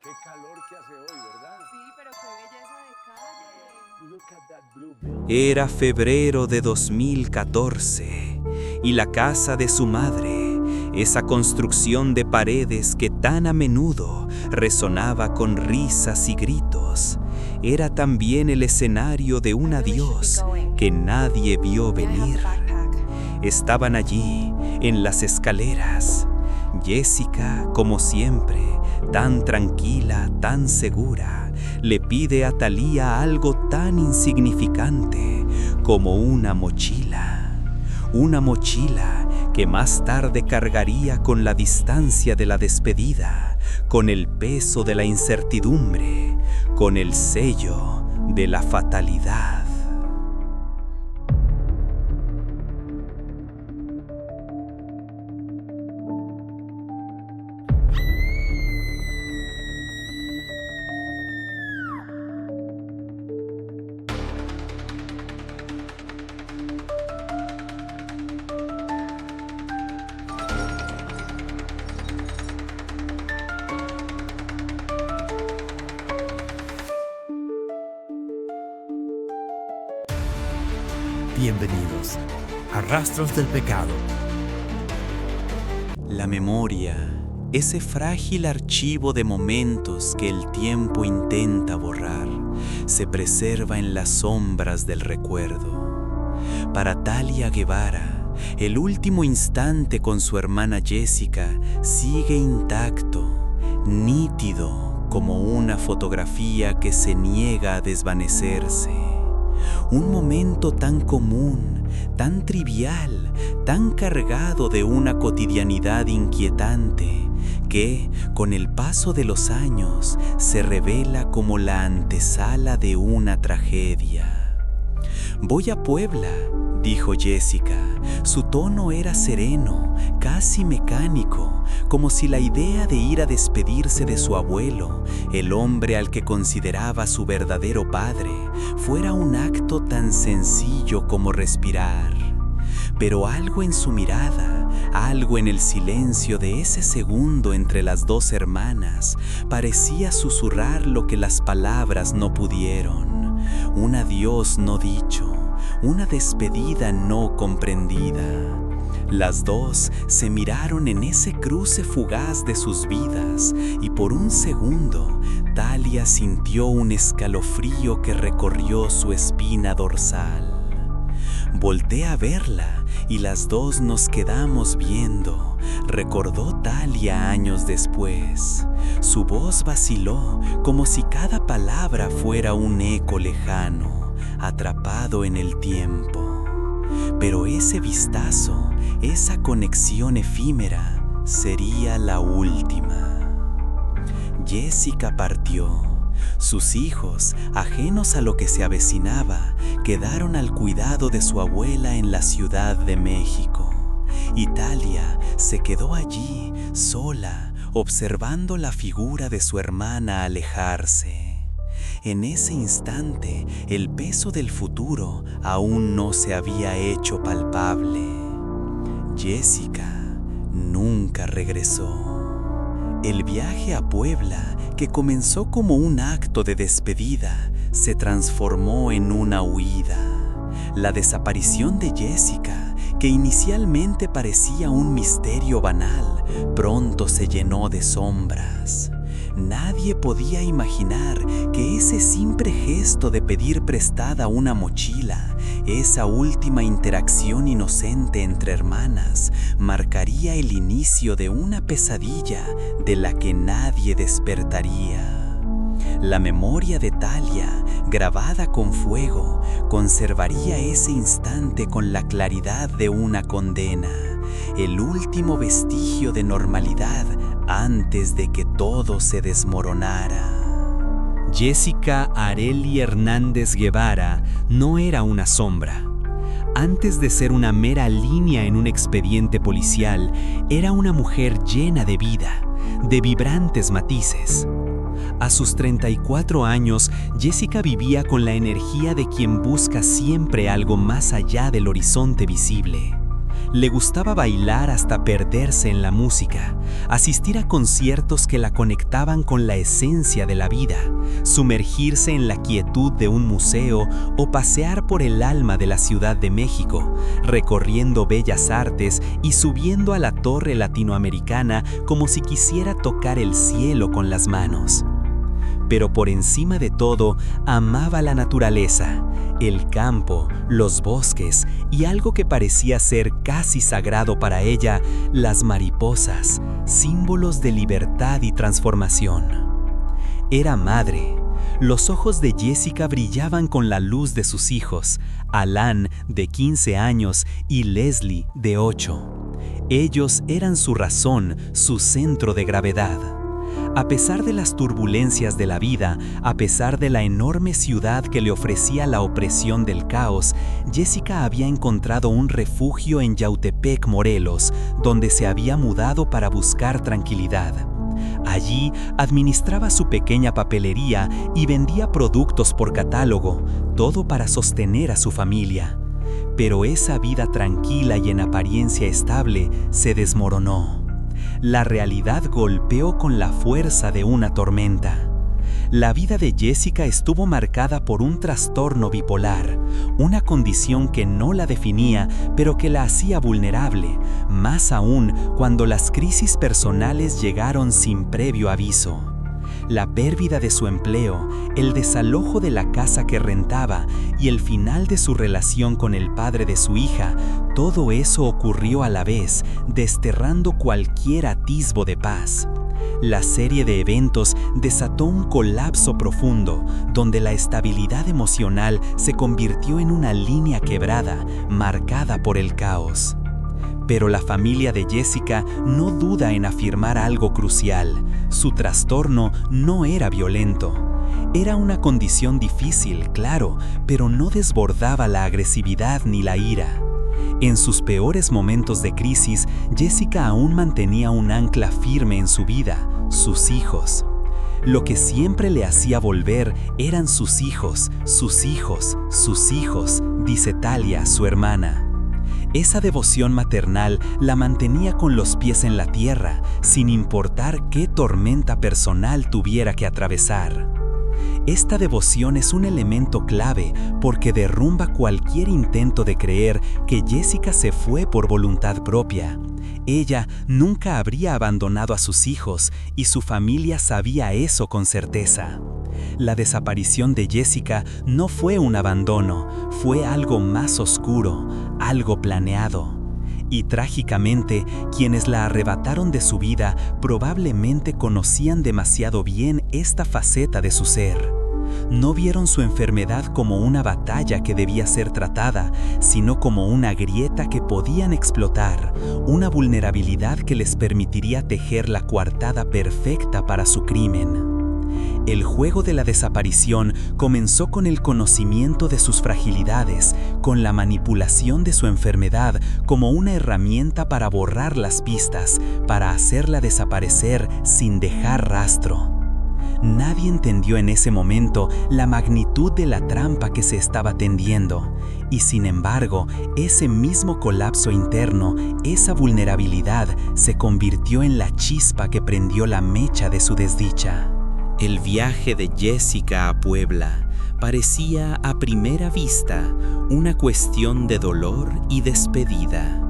Qué calor que hace hoy, ¿verdad? Sí, pero qué belleza de calle. Look at that blue building. Era febrero de 2014 y la casa de su madre, esa construcción de paredes que tan a menudo resonaba con risas y gritos, era también el escenario de un adiós que nadie vio venir. Estaban allí, en las escaleras. Jessica, como siempre, tan tranquila, tan segura, le pide a Thalía algo tan insignificante como una mochila. Una mochila que más tarde cargaría con la distancia de la despedida, con el peso de la incertidumbre, con el sello de la fatalidad. Bienvenidos a Rastros del Pecado. La memoria, ese frágil archivo de momentos que el tiempo intenta borrar, se preserva en las sombras del recuerdo. Para Thalía Guevara, el último instante con su hermana Jessica sigue intacto, nítido como una fotografía que se niega a desvanecerse. Un momento tan común, tan trivial, tan cargado de una cotidianidad inquietante, que, con el paso de los años, se revela como la antesala de una tragedia. «Voy a Puebla», dijo Jessica. Su tono era sereno, casi mecánico, como si la idea de ir a despedirse de su abuelo, el hombre al que consideraba su verdadero padre, fuera un acto tan sencillo como respirar. Pero algo en su mirada, algo en el silencio de ese segundo entre las dos hermanas, parecía susurrar lo que las palabras no pudieron. Un adiós no dicho, una despedida no comprendida. Las dos se miraron en ese cruce fugaz de sus vidas y por un segundo Thalía sintió un escalofrío que recorrió su espina dorsal. Volté a verla y las dos nos quedamos viendo, recordó Thalía años después. Su voz vaciló como si cada palabra fuera un eco lejano, atrapado en el tiempo. Pero ese vistazo, esa conexión efímera, sería la última. Jessica partió. Sus hijos, ajenos a lo que se avecinaba, quedaron al cuidado de su abuela en la Ciudad de México. Y Thalía se quedó allí, sola, observando la figura de su hermana alejarse. En ese instante, el peso del futuro aún no se había hecho palpable. Jessica nunca regresó. El viaje a Puebla, que comenzó como un acto de despedida, se transformó en una huida. La desaparición de Jessica, que inicialmente parecía un misterio banal, pronto se llenó de sombras. Nadie podía imaginar que ese simple gesto de pedir prestada una mochila, esa última interacción inocente entre hermanas, marcaría el inicio de una pesadilla de la que nadie despertaría. La memoria de Thalía, grabada con fuego, conservaría ese instante con la claridad de una condena, el último vestigio de normalidad antes de que todo se desmoronara. Jessica Arely Hernández Guevara no era una sombra. Antes de ser una mera línea en un expediente policial, era una mujer llena de vida, de vibrantes matices. A sus 34 años, Jessica vivía con la energía de quien busca siempre algo más allá del horizonte visible. Le gustaba bailar hasta perderse en la música, asistir a conciertos que la conectaban con la esencia de la vida, sumergirse en la quietud de un museo o pasear por el alma de la Ciudad de México, recorriendo bellas artes y subiendo a la Torre Latinoamericana como si quisiera tocar el cielo con las manos. Pero por encima de todo, amaba la naturaleza, el campo, los bosques y algo que parecía ser casi sagrado para ella, las mariposas, símbolos de libertad y transformación. Era madre. Los ojos de Jessica brillaban con la luz de sus hijos, Alan, de 15 años, y Leslie, de 8. Ellos eran su razón, su centro de gravedad. A pesar de las turbulencias de la vida, a pesar de la enorme ciudad que le ofrecía la opresión del caos, Jessica había encontrado un refugio en Yautepec, Morelos, donde se había mudado para buscar tranquilidad. Allí administraba su pequeña papelería y vendía productos por catálogo, todo para sostener a su familia. Pero esa vida tranquila y en apariencia estable se desmoronó. La realidad golpeó con la fuerza de una tormenta. La vida de Jessica estuvo marcada por un trastorno bipolar, una condición que no la definía, pero que la hacía vulnerable, más aún cuando las crisis personales llegaron sin previo aviso. La pérdida de su empleo, el desalojo de la casa que rentaba y el final de su relación con el padre de su hija, todo eso ocurrió a la vez, desterrando cualquier atisbo de paz. La serie de eventos desató un colapso profundo, donde la estabilidad emocional se convirtió en una línea quebrada, marcada por el caos. Pero la familia de Jessica no duda en afirmar algo crucial. Su trastorno no era violento. Era una condición difícil, claro, pero no desbordaba la agresividad ni la ira. En sus peores momentos de crisis, Jessica aún mantenía un ancla firme en su vida, sus hijos. Lo que siempre le hacía volver eran sus hijos, sus hijos, sus hijos, dice Talia, su hermana. Esa devoción maternal la mantenía con los pies en la tierra, sin importar qué tormenta personal tuviera que atravesar. Esta devoción es un elemento clave porque derrumba cualquier intento de creer que Jessica se fue por voluntad propia. Ella nunca habría abandonado a sus hijos y su familia sabía eso con certeza. La desaparición de Jessica no fue un abandono, fue algo más oscuro, algo planeado. Y trágicamente, quienes la arrebataron de su vida probablemente conocían demasiado bien esta faceta de su ser. No vieron su enfermedad como una batalla que debía ser tratada, sino como una grieta que podían explotar, una vulnerabilidad que les permitiría tejer la coartada perfecta para su crimen. El juego de la desaparición comenzó con el conocimiento de sus fragilidades, con la manipulación de su enfermedad como una herramienta para borrar las pistas, para hacerla desaparecer sin dejar rastro. Nadie entendió en ese momento la magnitud de la trampa que se estaba tendiendo, y sin embargo, ese mismo colapso interno, esa vulnerabilidad, se convirtió en la chispa que prendió la mecha de su desdicha. El viaje de Jessica a Puebla parecía a primera vista una cuestión de dolor y despedida.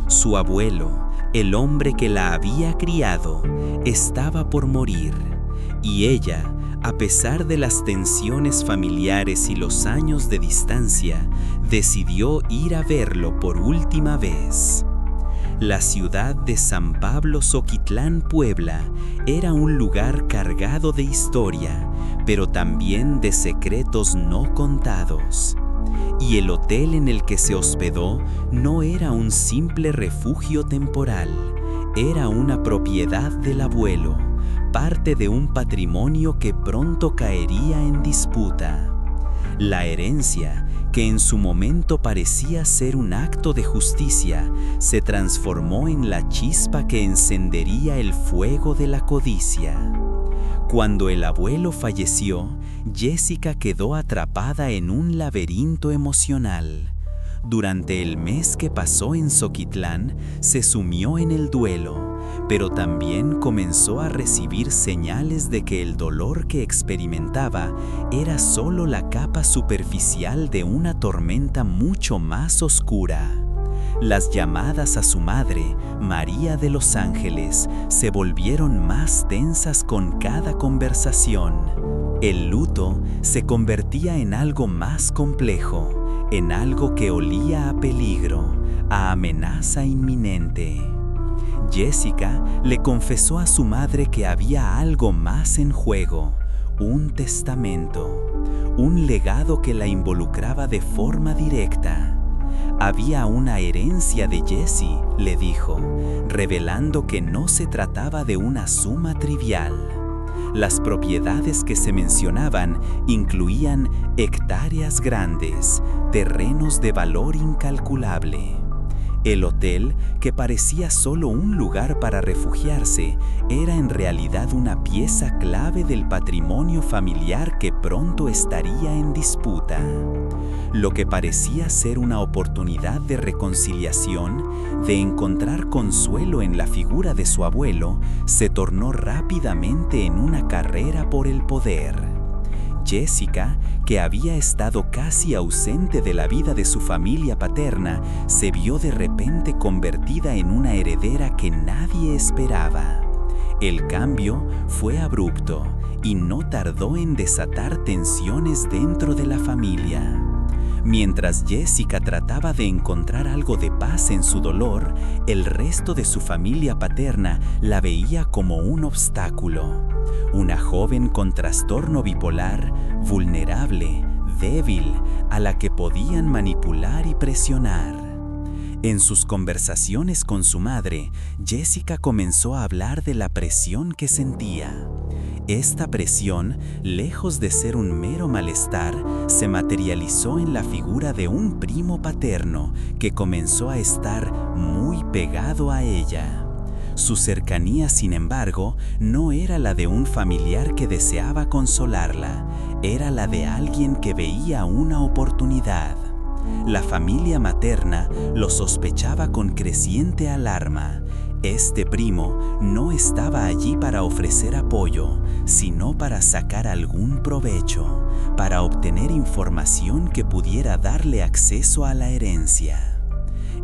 Su abuelo, el hombre que la había criado, estaba por morir, y ella, a pesar de las tensiones familiares y los años de distancia, decidió ir a verlo por última vez. La ciudad de San Pablo Zoquitlán, Puebla, era un lugar cargado de historia, pero también de secretos no contados. Y el hotel en el que se hospedó no era un simple refugio temporal, era una propiedad del abuelo, parte de un patrimonio que pronto caería en disputa. La herencia, que en su momento parecía ser un acto de justicia, se transformó en la chispa que encendería el fuego de la codicia. Cuando el abuelo falleció, Jessica quedó atrapada en un laberinto emocional. durante el mes que pasó en Zoquitlán, se sumió en el duelo, pero también comenzó a recibir señales de que el dolor que experimentaba era solo la capa superficial de una tormenta mucho más oscura. Las llamadas a su madre, María de los Ángeles, se volvieron más tensas con cada conversación. El luto se convertía en algo más complejo, en algo que olía a peligro, a amenaza inminente. Jessica le confesó a su madre que había algo más en juego, un testamento, un legado que la involucraba de forma directa. Había una herencia de Jessie, le dijo, revelando que no se trataba de una suma trivial. Las propiedades que se mencionaban incluían hectáreas grandes, terrenos de valor incalculable. El hotel, que parecía solo un lugar para refugiarse, era en realidad una pieza clave del patrimonio familiar que pronto estaría en disputa. Lo que parecía ser una oportunidad de reconciliación, de encontrar consuelo en la figura de su abuelo, se tornó rápidamente en una carrera por el poder. Jessica, que había estado casi ausente de la vida de su familia paterna, se vio de repente convertida en una heredera que nadie esperaba. El cambio fue abrupto y no tardó en desatar tensiones dentro de la familia. Mientras Jessica trataba de encontrar algo de paz en su dolor, el resto de su familia paterna la veía como un obstáculo. Una joven con trastorno bipolar, vulnerable, débil, a la que podían manipular y presionar. En sus conversaciones con su madre, Jessica comenzó a hablar de la presión que sentía. Esta presión, lejos de ser un mero malestar, se materializó en la figura de un primo paterno que comenzó a estar muy pegado a ella. Su cercanía, sin embargo, no era la de un familiar que deseaba consolarla, era la de alguien que veía una oportunidad. La familia materna lo sospechaba con creciente alarma. Este primo no estaba allí para ofrecer apoyo, sino para sacar algún provecho, para obtener información que pudiera darle acceso a la herencia.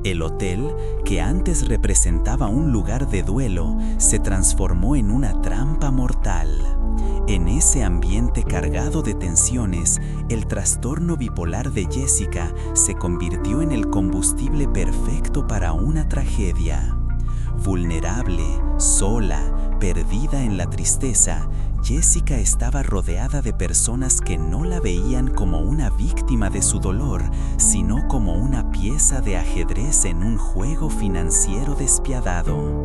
El hotel, que antes representaba un lugar de duelo, se transformó en una trampa mortal. En ese ambiente cargado de tensiones, el trastorno bipolar de Jessica se convirtió en el combustible perfecto para una tragedia. Vulnerable, sola, perdida en la tristeza, Jessica estaba rodeada de personas que no la veían como una víctima de su dolor, sino como una pieza de ajedrez en un juego financiero despiadado.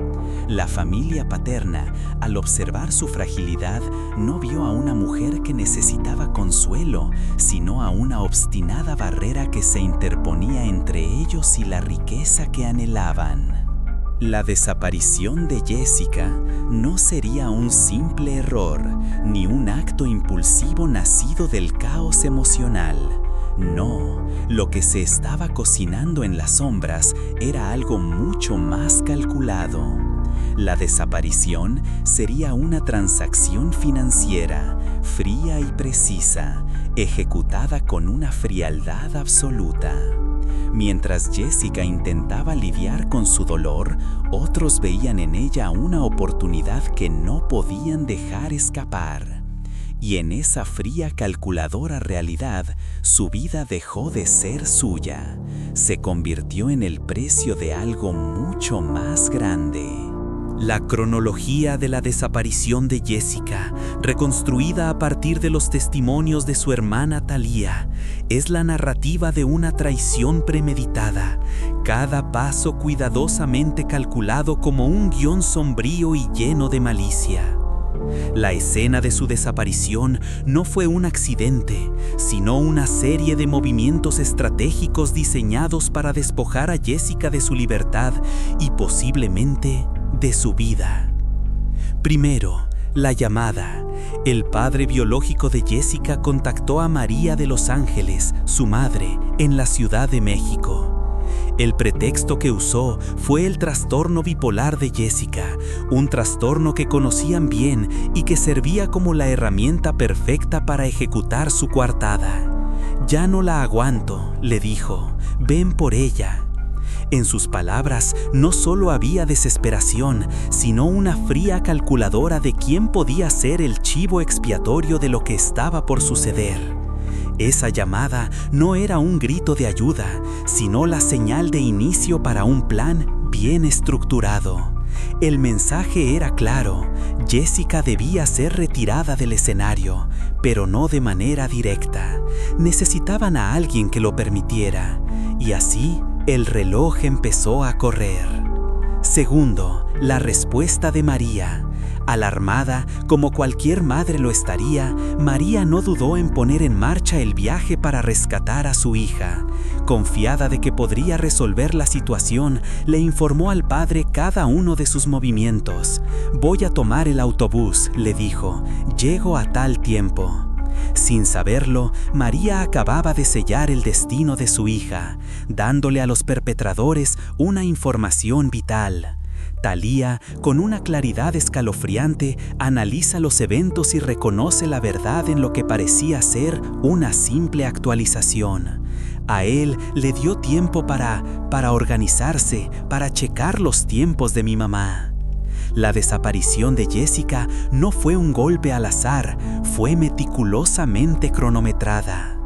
La familia paterna, al observar su fragilidad, no vio a una mujer que necesitaba consuelo, sino a una obstinada barrera que se interponía entre ellos y la riqueza que anhelaban. La desaparición de Jessica no sería un simple error, ni un acto impulsivo nacido del caos emocional. No, lo que se estaba cocinando en las sombras era algo mucho más calculado. La desaparición sería una transacción financiera, fría y precisa, ejecutada con una frialdad absoluta. Mientras Jessica intentaba lidiar con su dolor, otros veían en ella una oportunidad que no podían dejar escapar. Y en esa fría, calculadora realidad, su vida dejó de ser suya. Se convirtió en el precio de algo mucho más grande. La cronología de la desaparición de Jessica, reconstruida a partir de los testimonios de su hermana Thalía, es la narrativa de una traición premeditada, cada paso cuidadosamente calculado como un guión sombrío y lleno de malicia. La escena de su desaparición no fue un accidente, sino una serie de movimientos estratégicos diseñados para despojar a Jessica de su libertad y posiblemente de su vida. Primero, La llamada. El padre biológico de Jessica contactó a María de Los Ángeles, su madre, en la Ciudad de México. El pretexto que usó fue el trastorno bipolar de Jessica, un trastorno que conocían bien y que servía como la herramienta perfecta para ejecutar su coartada. «Ya no la aguanto», le dijo, «ven por ella». En sus palabras no solo había desesperación, sino una fría calculadora de quién podía ser el chivo expiatorio de lo que estaba por suceder. Esa llamada no era un grito de ayuda, sino la señal de inicio para un plan bien estructurado. El mensaje era claro: Jessica debía ser retirada del escenario, pero no de manera directa. Necesitaban a alguien que lo permitiera, y así el reloj empezó a correr. Segundo, la respuesta de María. Alarmada, como cualquier madre lo estaría, María no dudó en poner en marcha el viaje para rescatar a su hija. Confiada de que podría resolver la situación, le informó al padre cada uno de sus movimientos. «Voy a tomar el autobús», le dijo, «llego a tal tiempo». Sin saberlo, María acababa de sellar el destino de su hija, dándole a los perpetradores una información vital. Thalía, con una claridad escalofriante, analiza los eventos y reconoce la verdad en lo que parecía ser una simple actualización. A él le dio tiempo para organizarse, para checar los tiempos de mi mamá. La desaparición de Jessica no fue un golpe al azar, fue meticulosamente cronometrada.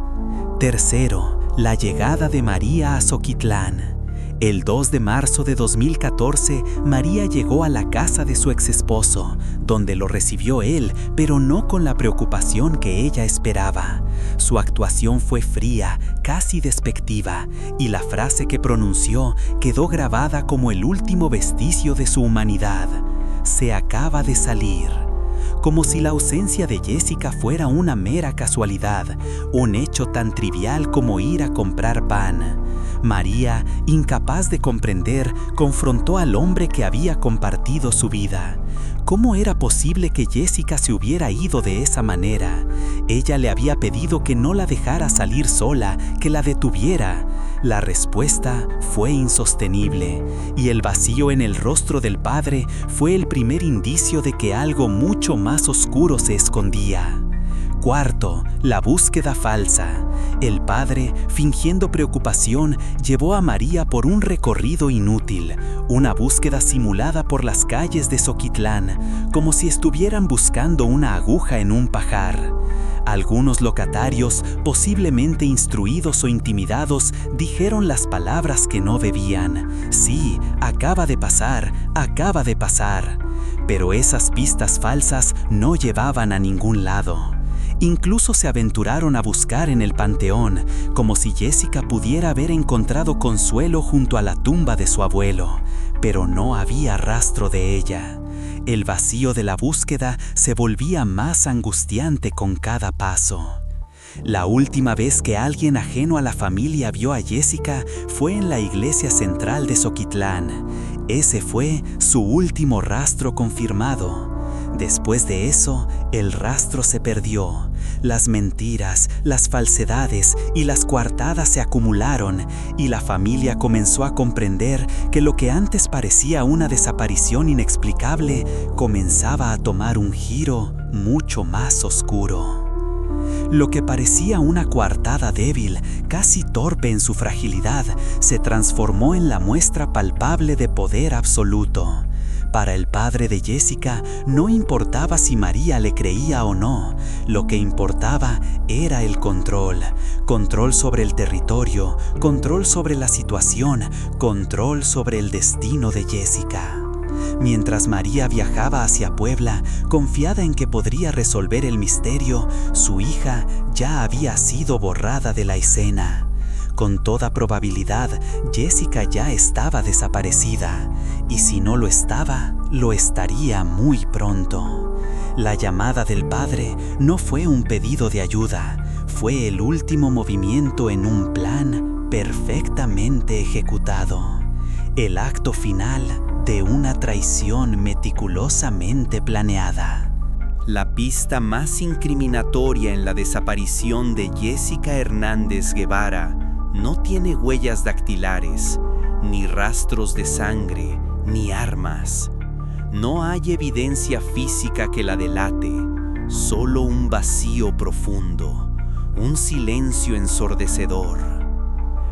Tercero, la llegada de María a Zoquitlán. El 2 de marzo de 2014, María llegó a la casa de su exesposo, donde lo recibió él, pero no con la preocupación que ella esperaba. Su actuación fue fría, casi despectiva, y la frase que pronunció quedó grabada como el último vestigio de su humanidad: «Se acaba de salir». Como si la ausencia de Jessica fuera una mera casualidad, un hecho tan trivial como ir a comprar pan. María, incapaz de comprender, confrontó al hombre que había compartido su vida. ¿Cómo era posible que Jessica se hubiera ido de esa manera? Ella le había pedido que no la dejara salir sola, que la detuviera. La respuesta fue insostenible, y el vacío en el rostro del padre fue el primer indicio de que algo mucho más oscuro se escondía. Cuarto, la búsqueda falsa. El padre, fingiendo preocupación, llevó a María por un recorrido inútil, una búsqueda simulada por las calles de Zoquitlán, como si estuvieran buscando una aguja en un pajar. Algunos locatarios, posiblemente instruidos o intimidados, dijeron las palabras que no debían. «Sí, acaba de pasar, acaba de pasar». Pero esas pistas falsas no llevaban a ningún lado. Incluso se aventuraron a buscar en el panteón, como si Jessica pudiera haber encontrado consuelo junto a la tumba de su abuelo, pero no había rastro de ella. El vacío de la búsqueda se volvía más angustiante con cada paso. La última vez que alguien ajeno a la familia vio a Jessica fue en la iglesia central de Zoquitlán. Ese fue su último rastro confirmado. Después de eso, el rastro se perdió. Las mentiras, las falsedades y las coartadas se acumularon, y la familia comenzó a comprender que lo que antes parecía una desaparición inexplicable comenzaba a tomar un giro mucho más oscuro. Lo que parecía una coartada débil, casi torpe en su fragilidad, se transformó en la muestra palpable de poder absoluto. Para el padre de Jessica no importaba si María le creía o no, lo que importaba era el control. Control sobre el territorio, control sobre la situación, control sobre el destino de Jessica. Mientras María viajaba hacia Puebla, confiada en que podría resolver el misterio, su hija ya había sido borrada de la escena. Con toda probabilidad, Jessica ya estaba desaparecida, y si no lo estaba, lo estaría muy pronto. La llamada del padre no fue un pedido de ayuda, fue el último movimiento en un plan perfectamente ejecutado. El acto final de una traición meticulosamente planeada. La pista más incriminatoria en la desaparición de Jessica Hernández Guevara no tiene huellas dactilares, ni rastros de sangre, ni armas. No hay evidencia física que la delate, solo un vacío profundo, un silencio ensordecedor.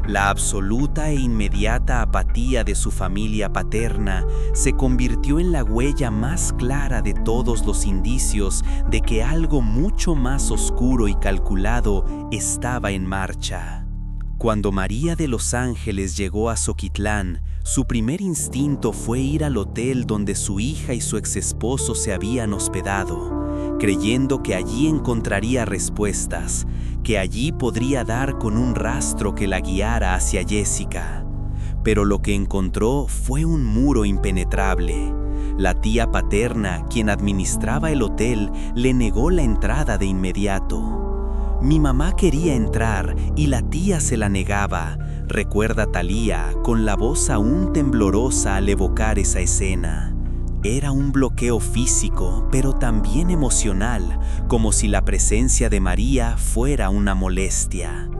La absoluta e inmediata apatía de su familia paterna se convirtió en la huella más clara de todos los indicios de que algo mucho más oscuro y calculado estaba en marcha. Cuando María de Los Ángeles llegó a Zoquitlán, su primer instinto fue ir al hotel donde su hija y su exesposo se habían hospedado, creyendo que allí encontraría respuestas, que allí podría dar con un rastro que la guiara hacia Jessica. Pero lo que encontró fue un muro impenetrable. La tía paterna, quien administraba el hotel, le negó la entrada de inmediato. Mi mamá quería entrar y la tía se la negaba, recuerda Thalía, con la voz aún temblorosa al evocar esa escena. Era un bloqueo físico, pero también emocional, como si la presencia de María fuera una molestia.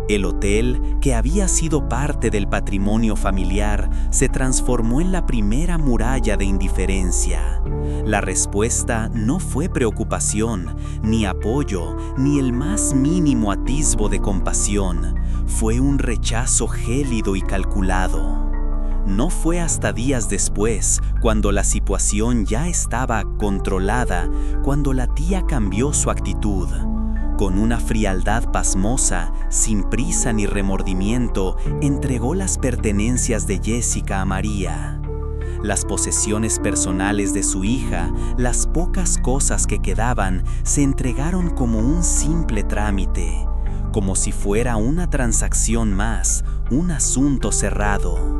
El hotel, que había sido parte del patrimonio familiar, se transformó en la primera muralla de indiferencia. La respuesta no fue preocupación, ni apoyo, ni el más mínimo atisbo de compasión. Fue un rechazo gélido y calculado. No fue hasta días después, cuando la situación ya estaba controlada, cuando la tía cambió su actitud. Con una frialdad pasmosa, sin prisa ni remordimiento, entregó las pertenencias de Jessica a María. Las posesiones personales de su hija, las pocas cosas que quedaban, se entregaron como un simple trámite, como si fuera una transacción más, un asunto cerrado.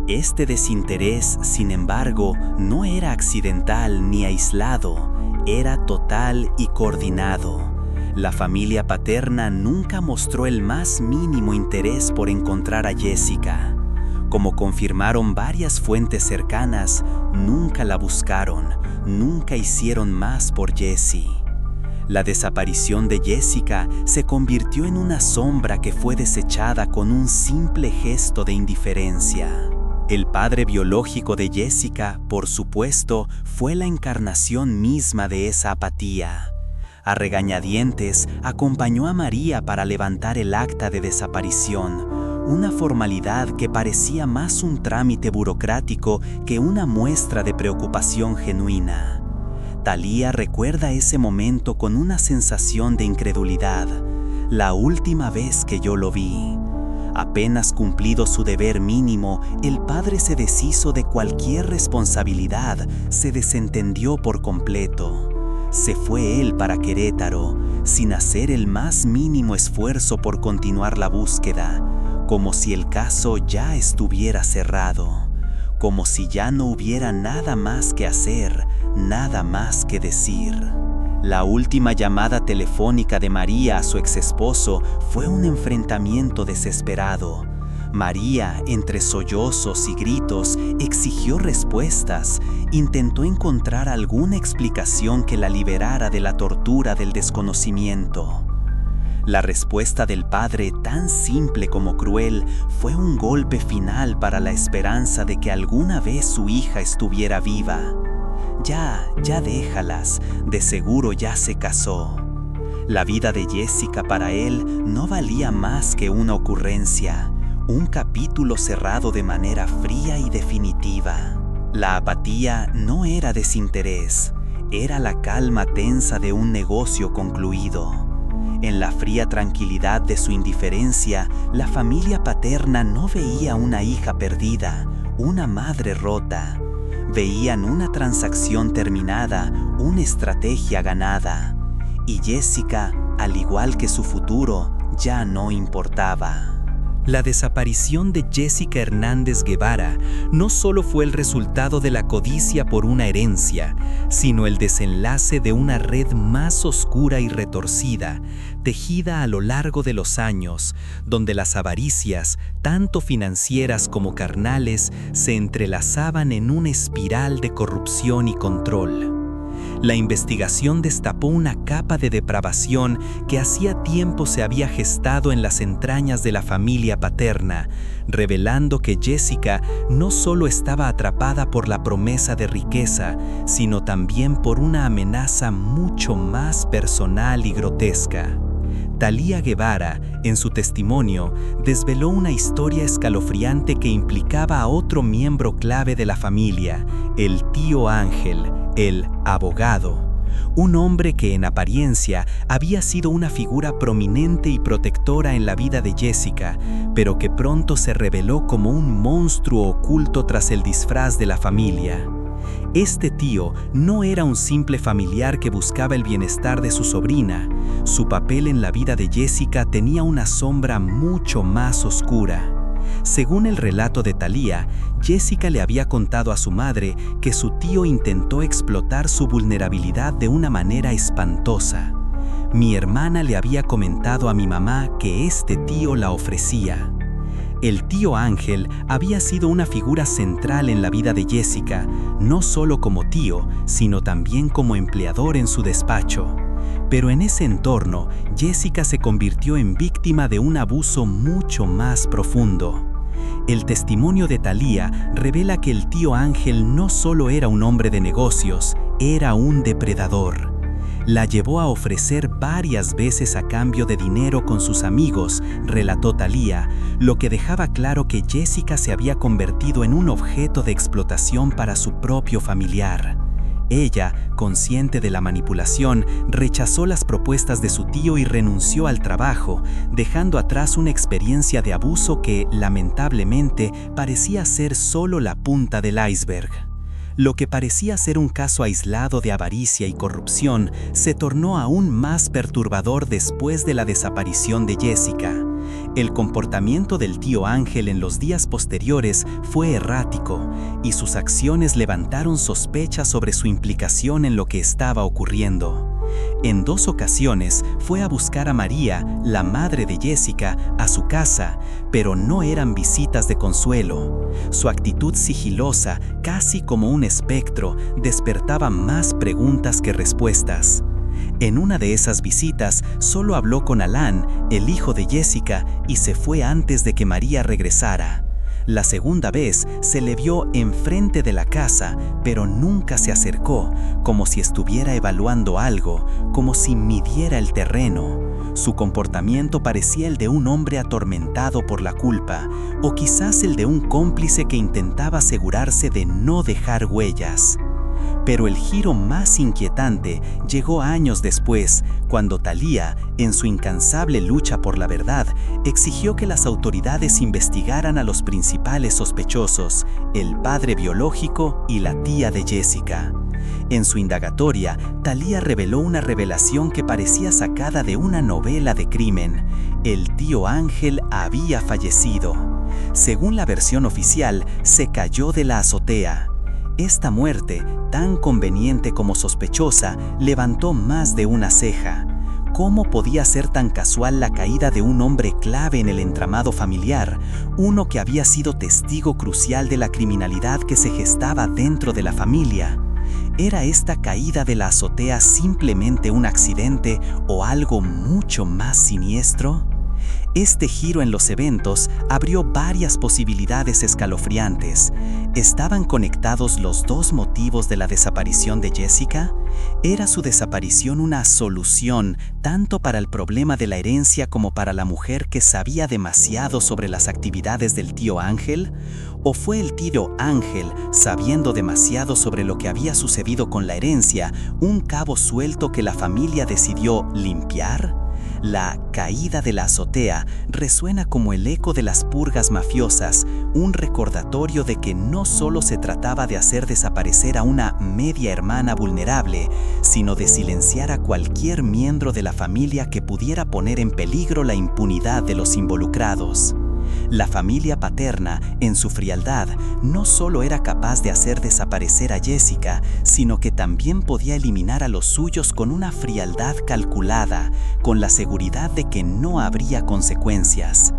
Este desinterés, sin embargo, no era accidental ni aislado, era total y coordinado. La familia paterna nunca mostró el más mínimo interés por encontrar a Jessica. Como confirmaron varias fuentes cercanas, nunca la buscaron, nunca hicieron más por Jessie. La desaparición de Jessica se convirtió en una sombra que fue desechada con un simple gesto de indiferencia. El padre biológico de Jessica, por supuesto, fue la encarnación misma de esa apatía. A regañadientes, acompañó a María para levantar el acta de desaparición, una formalidad que parecía más un trámite burocrático que una muestra de preocupación genuina. Thalía recuerda ese momento con una sensación de incredulidad. La última vez que yo lo vi. Apenas cumplido su deber mínimo, el padre se deshizo de cualquier responsabilidad, se desentendió por completo. Se fue él para Querétaro, sin hacer el más mínimo esfuerzo por continuar la búsqueda, como si el caso ya estuviera cerrado, como si ya no hubiera nada más que hacer, nada más que decir. La última llamada telefónica de María a su exesposo fue un enfrentamiento desesperado. María, entre sollozos y gritos, exigió respuestas, intentó encontrar alguna explicación que la liberara de la tortura del desconocimiento. La respuesta del padre, tan simple como cruel, fue un golpe final para la esperanza de que alguna vez su hija estuviera viva. Ya déjalas, de seguro ya se casó. La vida de Jessica para él no valía más que una ocurrencia, un capítulo cerrado de manera fría y definitiva. La apatía no era desinterés, era la calma tensa de un negocio concluido. En la fría tranquilidad de su indiferencia, la familia paterna no veía una hija perdida, una madre rota. Veían una transacción terminada, una estrategia ganada. Y Jessica, al igual que su futuro, ya no importaba. La desaparición de Jessica Hernández Guevara no solo fue el resultado de la codicia por una herencia, sino el desenlace de una red más oscura y retorcida, tejida a lo largo de los años, donde las avaricias, tanto financieras como carnales, se entrelazaban en una espiral de corrupción y control. la investigación destapó una capa de depravación que hacía tiempo se había gestado en las entrañas de la familia paterna, revelando que Jessica no solo estaba atrapada por la promesa de riqueza, sino también por una amenaza mucho más personal y grotesca. Thalía Guevara, en su testimonio, desveló una historia escalofriante que implicaba a otro miembro clave de la familia, el tío Ángel, el abogado. Un hombre que en apariencia había sido una figura prominente y protectora en la vida de Jessica, pero que pronto se reveló como un monstruo oculto tras el disfraz de la familia. Este tío no era un simple familiar que buscaba el bienestar de su sobrina. Su papel en la vida de Jessica tenía una sombra mucho más oscura. Según el relato de Thalía, Jessica le había contado a su madre que su tío intentó explotar su vulnerabilidad de una manera espantosa. Mi hermana le había comentado a mi mamá que este tío la ofrecía. El tío Ángel había sido una figura central en la vida de Jessica, no solo como tío, sino también como empleador en su despacho. Pero en ese entorno, Jessica se convirtió en víctima de un abuso mucho más profundo. El testimonio de Thalía revela que el tío Ángel no solo era un hombre de negocios, era un depredador. La llevó a ofrecer varias veces a cambio de dinero con sus amigos, relató Thalía, lo que dejaba claro que Jessica se había convertido en un objeto de explotación para su propio familiar. Ella, consciente de la manipulación, rechazó las propuestas de su tío y renunció al trabajo, dejando atrás una experiencia de abuso que, lamentablemente, parecía ser solo la punta del iceberg. Lo que parecía ser un caso aislado de avaricia y corrupción se tornó aún más perturbador después de la desaparición de Jessica. El comportamiento del tío Ángel en los días posteriores fue errático y sus acciones levantaron sospechas sobre su implicación en lo que estaba ocurriendo. En 2 ocasiones fue a buscar a María, la madre de Jessica, a su casa, pero no eran visitas de consuelo. Su actitud sigilosa, casi como un espectro, despertaba más preguntas que respuestas. En una de esas visitas, solo habló con Alan, el hijo de Jessica, y se fue antes de que María regresara. La segunda vez se le vio enfrente de la casa, pero nunca se acercó, como si estuviera evaluando algo, como si midiera el terreno. Su comportamiento parecía el de un hombre atormentado por la culpa, o quizás el de un cómplice que intentaba asegurarse de no dejar huellas. Pero el giro más inquietante llegó años después, cuando Thalía, en su incansable lucha por la verdad, exigió que las autoridades investigaran a los principales sospechosos, el padre biológico y la tía de Jessica. En su indagatoria, Thalía reveló una revelación que parecía sacada de una novela de crimen. El tío Ángel había fallecido. Según la versión oficial, se cayó de la azotea. Esta muerte, tan conveniente como sospechosa, levantó más de una ceja. ¿Cómo podía ser tan casual la caída de un hombre clave en el entramado familiar, uno que había sido testigo crucial de la criminalidad que se gestaba dentro de la familia? ¿Era esta caída de la azotea simplemente un accidente o algo mucho más siniestro? Este giro en los eventos abrió varias posibilidades escalofriantes. ¿Estaban conectados los 2 motivos de la desaparición de Jessica? ¿Era su desaparición una solución tanto para el problema de la herencia como para la mujer que sabía demasiado sobre las actividades del tío Ángel? ¿O fue el tío Ángel, sabiendo demasiado sobre lo que había sucedido con la herencia, un cabo suelto que la familia decidió limpiar? La caída de la azotea resuena como el eco de las purgas mafiosas, un recordatorio de que no solo se trataba de hacer desaparecer a una media hermana vulnerable, sino de silenciar a cualquier miembro de la familia que pudiera poner en peligro la impunidad de los involucrados. La familia paterna, en su frialdad, no solo era capaz de hacer desaparecer a Jessica, sino que también podía eliminar a los suyos con una frialdad calculada, con la seguridad de que no habría consecuencias.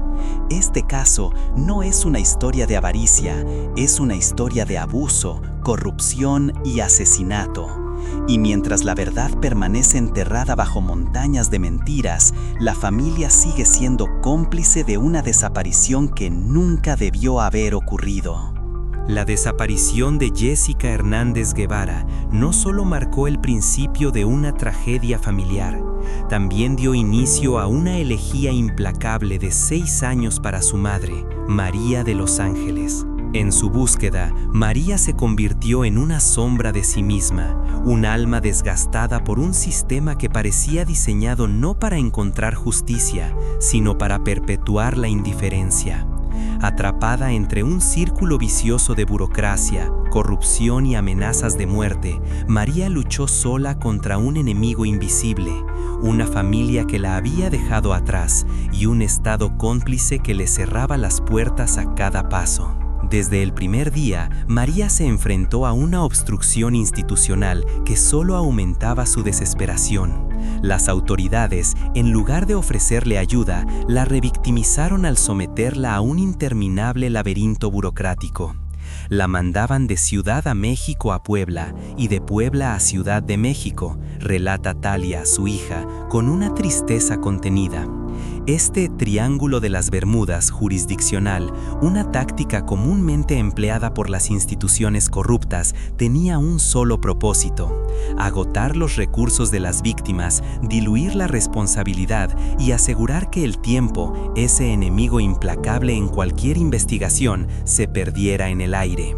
Este caso no es una historia de avaricia, es una historia de abuso, corrupción y asesinato. Y mientras la verdad permanece enterrada bajo montañas de mentiras, la familia sigue siendo cómplice de una desaparición que nunca debió haber ocurrido. La desaparición de Jessica Hernández Guevara no solo marcó el principio de una tragedia familiar, también dio inicio a una elegía implacable de 6 años para su madre, María de los Ángeles. En su búsqueda, María se convirtió en una sombra de sí misma, un alma desgastada por un sistema que parecía diseñado no para encontrar justicia, sino para perpetuar la indiferencia. Atrapada entre un círculo vicioso de burocracia, corrupción y amenazas de muerte, María luchó sola contra un enemigo invisible, una familia que la había dejado atrás y un Estado cómplice que le cerraba las puertas a cada paso. Desde el primer día, María se enfrentó a una obstrucción institucional que solo aumentaba su desesperación. Las autoridades, en lugar de ofrecerle ayuda, la revictimizaron al someterla a un interminable laberinto burocrático. La mandaban de Ciudad a México a Puebla y de Puebla a Ciudad de México, relata Talia, su hija, con una tristeza contenida. Este triángulo de las Bermudas jurisdiccional, una táctica comúnmente empleada por las instituciones corruptas, tenía un solo propósito: agotar los recursos de las víctimas, diluir la responsabilidad y asegurar que el tiempo, ese enemigo implacable en cualquier investigación, se perdiera en el aire.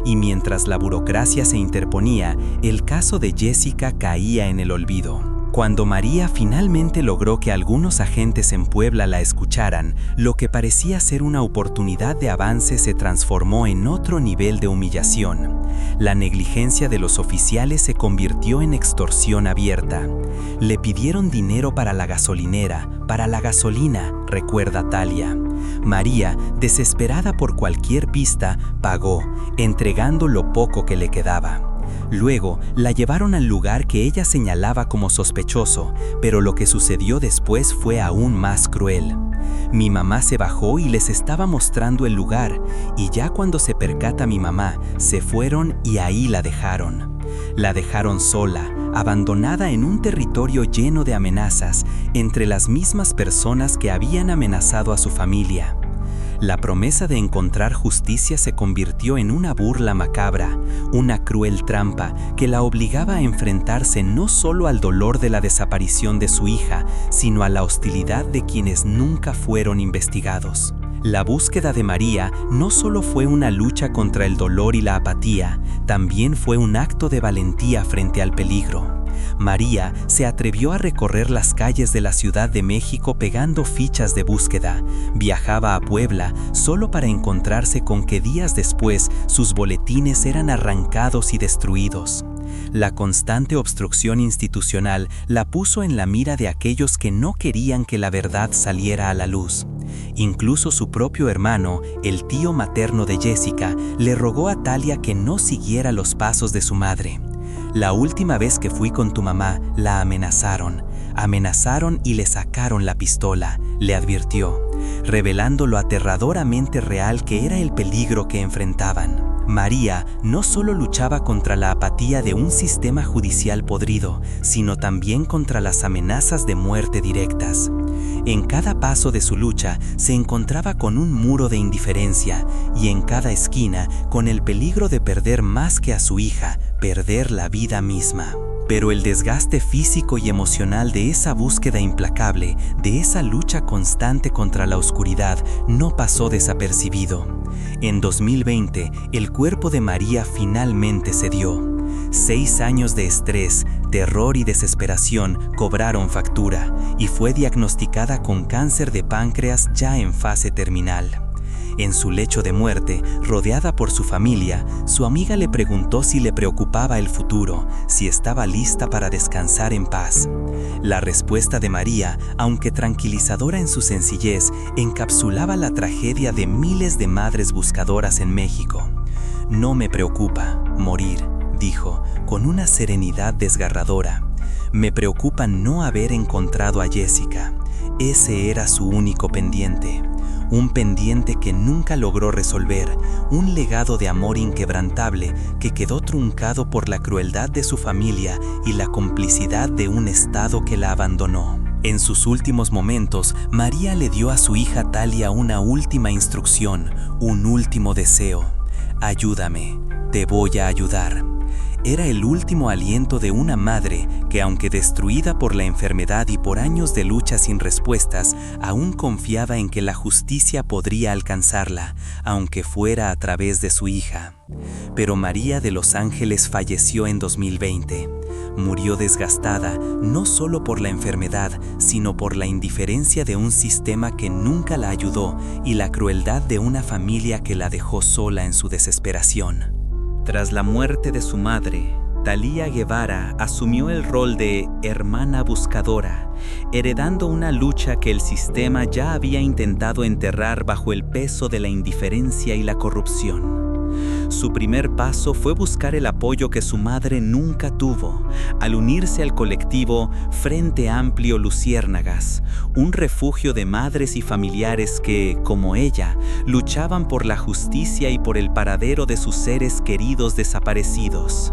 Y mientras la burocracia se interponía, el caso de Jessica caía en el olvido. Cuando María finalmente logró que algunos agentes en Puebla la escucharan, lo que parecía ser una oportunidad de avance se transformó en otro nivel de humillación. La negligencia de los oficiales se convirtió en extorsión abierta. Le pidieron dinero para la gasolinera, para la gasolina, recuerda Talia. María, desesperada por cualquier pista, pagó, entregando lo poco que le quedaba. Luego, la llevaron al lugar que ella señalaba como sospechoso, pero lo que sucedió después fue aún más cruel. Mi mamá se bajó y les estaba mostrando el lugar, y ya cuando se percata mi mamá, se fueron y ahí la dejaron. La dejaron sola, abandonada en un territorio lleno de amenazas, entre las mismas personas que habían amenazado a su familia. La promesa de encontrar justicia se convirtió en una burla macabra, una cruel trampa que la obligaba a enfrentarse no solo al dolor de la desaparición de su hija, sino a la hostilidad de quienes nunca fueron investigados. La búsqueda de María no solo fue una lucha contra el dolor y la apatía, también fue un acto de valentía frente al peligro. María se atrevió a recorrer las calles de la Ciudad de México pegando fichas de búsqueda. Viajaba a Puebla solo para encontrarse con que días después sus boletines eran arrancados y destruidos. La constante obstrucción institucional la puso en la mira de aquellos que no querían que la verdad saliera a la luz. Incluso su propio hermano, el tío materno de Jessica, le rogó a Talia que no siguiera los pasos de su madre. La última vez que fui con tu mamá, la amenazaron. Amenazaron y le sacaron la pistola, le advirtió, revelando lo aterradoramente real que era el peligro que enfrentaban. María no solo luchaba contra la apatía de un sistema judicial podrido, sino también contra las amenazas de muerte directas. En cada paso de su lucha se encontraba con un muro de indiferencia y en cada esquina con el peligro de perder más que a su hija, perder la vida misma. Pero el desgaste físico y emocional de esa búsqueda implacable, de esa lucha constante contra la oscuridad, no pasó desapercibido. En 2020, el cuerpo de María finalmente cedió. 6 años de estrés, terror y desesperación cobraron factura y fue diagnosticada con cáncer de páncreas ya en fase terminal. En su lecho de muerte, rodeada por su familia, su amiga le preguntó si le preocupaba el futuro, si estaba lista para descansar en paz. La respuesta de María, aunque tranquilizadora en su sencillez, encapsulaba la tragedia de miles de madres buscadoras en México. No me preocupa morir, dijo, con una serenidad desgarradora. Me preocupa no haber encontrado a Jessica. Ese era su único pendiente. un pendiente que nunca logró resolver, un legado de amor inquebrantable que quedó truncado por la crueldad de su familia y la complicidad de un Estado que la abandonó. En sus últimos momentos, María le dio a su hija Talia una última instrucción, un último deseo: ayúdame, te voy a ayudar. Era el último aliento de una madre que, aunque destruida por la enfermedad y por años de lucha sin respuestas, aún confiaba en que la justicia podría alcanzarla, aunque fuera a través de su hija. Pero María de los Ángeles falleció en 2020. Murió desgastada no solo por la enfermedad, sino por la indiferencia de un sistema que nunca la ayudó y la crueldad de una familia que la dejó sola en su desesperación. Tras la muerte de su madre, Talía Guevara asumió el rol de hermana buscadora, heredando una lucha que el sistema ya había intentado enterrar bajo el peso de la indiferencia y la corrupción. Su primer paso fue buscar el apoyo que su madre nunca tuvo, al unirse al colectivo Frente Amplio Luciérnagas, un refugio de madres y familiares que, como ella, luchaban por la justicia y por el paradero de sus seres queridos desaparecidos.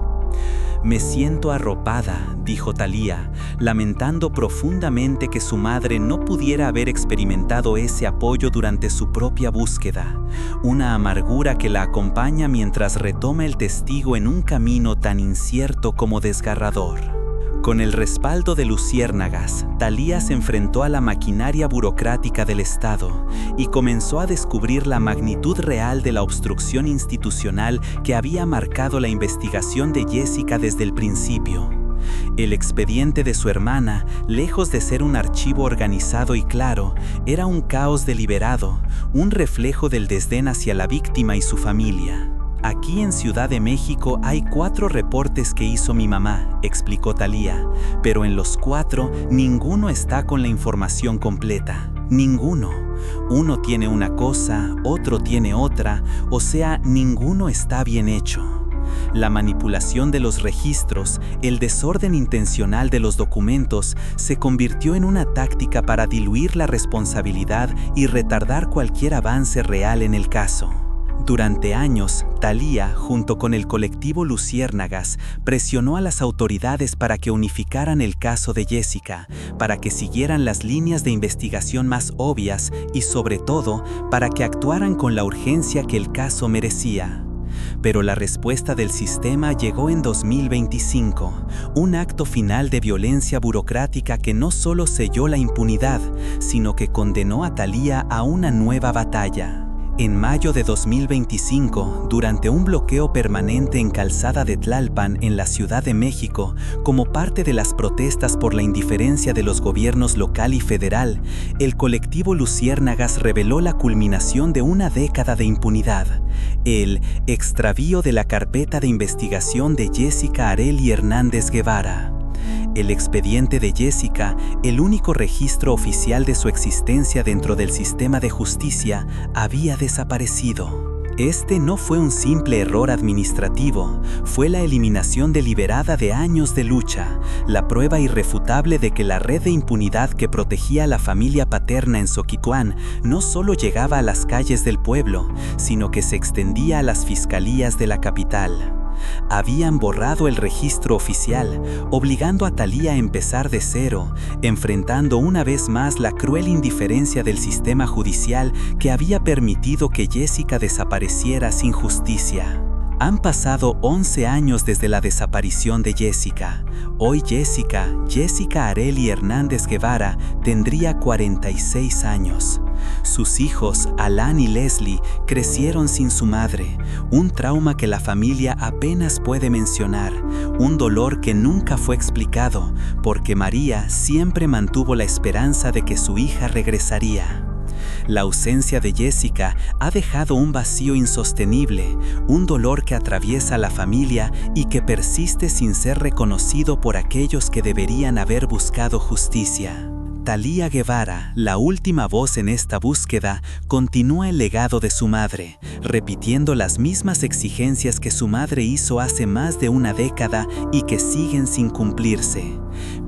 Me siento arropada, dijo Talía, lamentando profundamente que su madre no pudiera haber experimentado ese apoyo durante su propia búsqueda, una amargura que la acompaña mientras retoma el testigo en un camino tan incierto como desgarrador. Con el respaldo de Luciérnagas, Talía se enfrentó a la maquinaria burocrática del Estado y comenzó a descubrir la magnitud real de la obstrucción institucional que había marcado la investigación de Jessica desde el principio. El expediente de su hermana, lejos de ser un archivo organizado y claro, era un caos deliberado, un reflejo del desdén hacia la víctima y su familia. Aquí en Ciudad de México hay 4 reportes que hizo mi mamá, explicó Talía, pero en los 4 ninguno está con la información completa. Ninguno. Uno tiene una cosa, otro tiene otra, o sea, ninguno está bien hecho. La manipulación de los registros, el desorden intencional de los documentos, se convirtió en una táctica para diluir la responsabilidad y retardar cualquier avance real en el caso. Durante años, Talía, junto con el colectivo Luciérnagas, presionó a las autoridades para que unificaran el caso de Jessica, para que siguieran las líneas de investigación más obvias y, sobre todo, para que actuaran con la urgencia que el caso merecía. Pero la respuesta del sistema llegó en 2025, un acto final de violencia burocrática que no solo selló la impunidad, sino que condenó a Talía a una nueva batalla. En mayo de 2025, durante un bloqueo permanente en Calzada de Tlalpan, en la Ciudad de México, como parte de las protestas por la indiferencia de los gobiernos local y federal, el colectivo Luciérnagas reveló la culminación de una década de impunidad: el extravío de la carpeta de investigación de Jessica Arely Hernández Guevara. El expediente de Jessica, el único registro oficial de su existencia dentro del sistema de justicia, había desaparecido. Este no fue un simple error administrativo, fue la eliminación deliberada de años de lucha, la prueba irrefutable de que la red de impunidad que protegía a la familia paterna en Zoquitlán no solo llegaba a las calles del pueblo, sino que se extendía a las fiscalías de la capital. Habían borrado el registro oficial, obligando a Talía a empezar de cero, enfrentando una vez más la cruel indiferencia del sistema judicial que había permitido que Jessica desapareciera sin justicia. Han pasado 11 años desde la desaparición de Jessica. Hoy Jessica Arely Hernández Guevara, tendría 46 años. Sus hijos, Alan y Leslie, crecieron sin su madre, un trauma que la familia apenas puede mencionar, un dolor que nunca fue explicado, porque María siempre mantuvo la esperanza de que su hija regresaría. La ausencia de Jessica ha dejado un vacío insostenible, un dolor que atraviesa a la familia y que persiste sin ser reconocido por aquellos que deberían haber buscado justicia. Thalía Guevara, la última voz en esta búsqueda, continúa el legado de su madre, repitiendo las mismas exigencias que su madre hizo hace más de una década y que siguen sin cumplirse.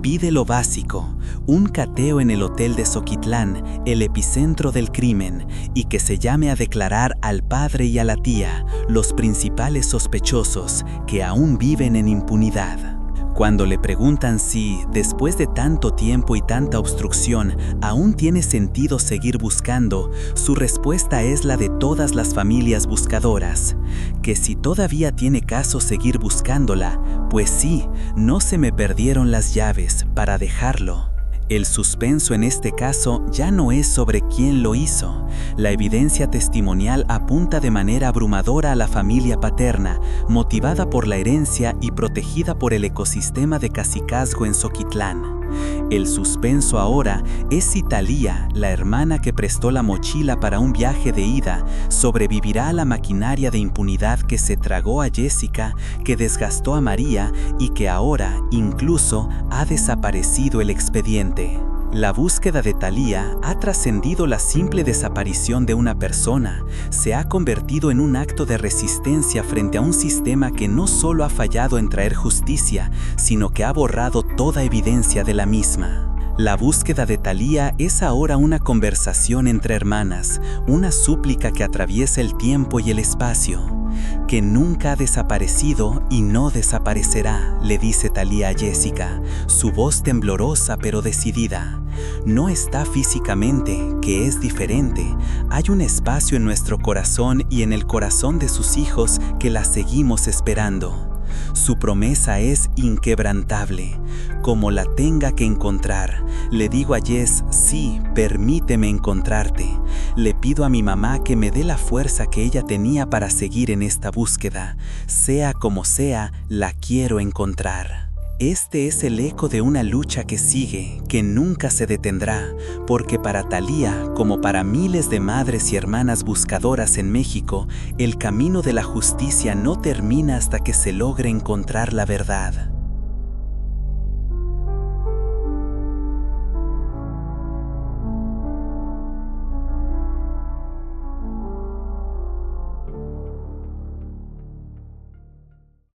Pide lo básico, un cateo en el hotel de Zoquitlán, el epicentro del crimen, y que se llame a declarar al padre y a la tía, los principales sospechosos, que aún viven en impunidad. Cuando le preguntan si, después de tanto tiempo y tanta obstrucción, aún tiene sentido seguir buscando, su respuesta es la de todas las familias buscadoras, que si todavía tiene caso seguir buscándola, pues sí, no se me perdieron las llaves para dejarlo. El suspenso en este caso ya no es sobre quién lo hizo. La evidencia testimonial apunta de manera abrumadora a la familia paterna, motivada por la herencia y protegida por el ecosistema de cacicazgo en Zoquitlán. El suspenso ahora es si Thalía, la hermana que prestó la mochila para un viaje de ida, sobrevivirá a la maquinaria de impunidad que se tragó a Jessica, que desgastó a María y que ahora, incluso, ha desaparecido el expediente. La búsqueda de Thalía ha trascendido la simple desaparición de una persona, se ha convertido en un acto de resistencia frente a un sistema que no solo ha fallado en traer justicia, sino que ha borrado toda evidencia de la misma. La búsqueda de Thalía es ahora una conversación entre hermanas, una súplica que atraviesa el tiempo y el espacio. Que nunca ha desaparecido y no desaparecerá, le dice Thalía a Jessica, su voz temblorosa pero decidida. No está físicamente, que es diferente. Hay un espacio en nuestro corazón y en el corazón de sus hijos que la seguimos esperando. Su promesa es inquebrantable, como la tenga que encontrar. Le digo a Jess, sí, permíteme encontrarte. Le pido a mi mamá que me dé la fuerza que ella tenía para seguir en esta búsqueda. Sea como sea, la quiero encontrar. Este es el eco de una lucha que sigue, que nunca se detendrá, porque para Thalía, como para miles de madres y hermanas buscadoras en México, el camino de la justicia no termina hasta que se logre encontrar la verdad.